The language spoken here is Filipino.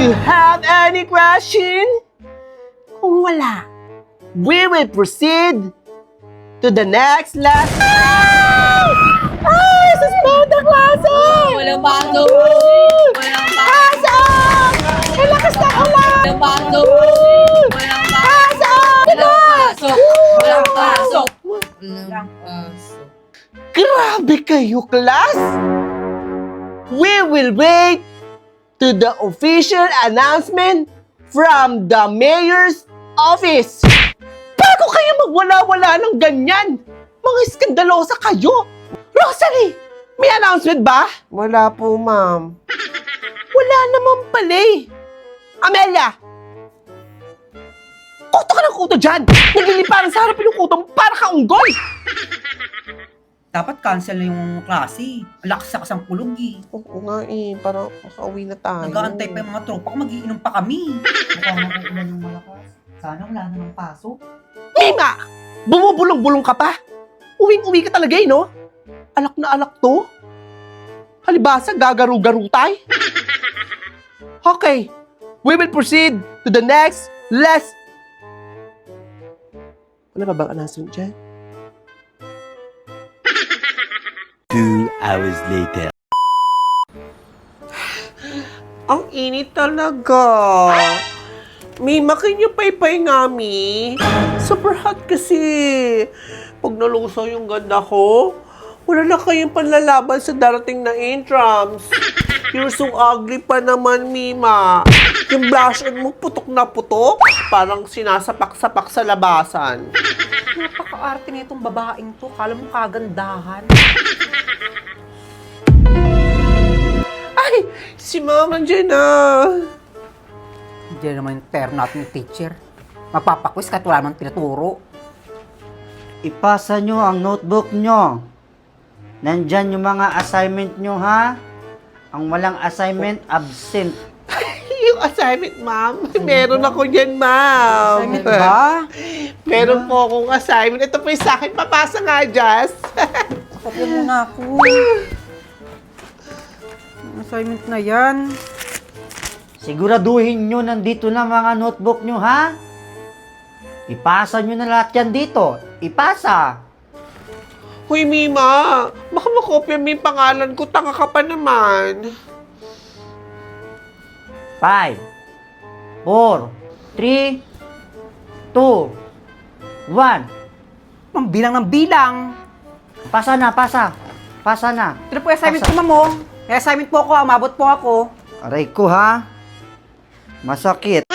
you have any question? Kung wala, we will proceed to the next lesson. Ay! Suspend ang klase! Walang pasok! Walang Pasok! Ang lakas na ulan! Walang pasok! Walang Pasok! pasok! Walang pasok! Walang pasok! Grabe kayo, class! We will wait to the official announcement from the mayor's office. Bago kayo magwala-wala ng ganyan, mga iskandalosa kayo. Rosalie, may announcement ba? Wala po, ma'am. Wala naman pala eh. Amelia! Kuto ka ng kuto dyan! Nagliliparan sa harap yung kuto mo para ka unggoy! Dapat cancel na yung klase. Ang lakas sa kasang kulog eh. Oo nga eh, parang makauwi na tayo. Nag-aantay pa yung mga tropa ko, magiinom pa kami. Mukhang makuulan yung malakas. Sana wala na ng pasok. Mima! Bumubulong-bulong ka pa? Uwing-uwi ka talaga eh, no? Alak na alak to? Halibasa, gagaru-garu tay? Okay, we will proceed to the next lesson. Wala ba bang announcement dyan? 2 hours later. Ang init talaga. Mima, can you paypay nga, Mi? Super hot kasi. Pag nalusaw yung ganda ko, wala na kayong panlalaban sa darating na intrams. You're so ugly pa naman, Mima. Yung blush on mo putok na putok, parang sinasapak-sapak sa labasan. Napaka-arte na itong babaeng to. Kala mo kagandahan. Ay, si Mama dyan na. Hindi naman yung term natin yung teacher. Magpapakwis kahit wala namang tinuturo. Ipasa nyo ang notebook nyo. Nandyan yung mga assignment nyo, ha? Ang walang assignment, absent. Yung assignment, ma'am. Meron ako dyan, ma'am. Assignment ba? Meron po akong assignment. Ito po yung sa akin. Papasa nga, Jazz. Kopya muna ako. Ang assignment na yan. Siguraduhin nyo nandito na mga notebook nyo, ha? Ipasa nyo na lahat yan dito. Ipasa. Hoy, Mima. Baka makopya mo yung pangalan ko. Tanga ka pa naman. 5, 4, 3, 2, 1. Pambilang ng bilang. Pasa na, pasa. Pasa na. Ito po yung assignment ko, mamo. May assignment po ako, umabot po ako. Aray ko, ha? Masakit.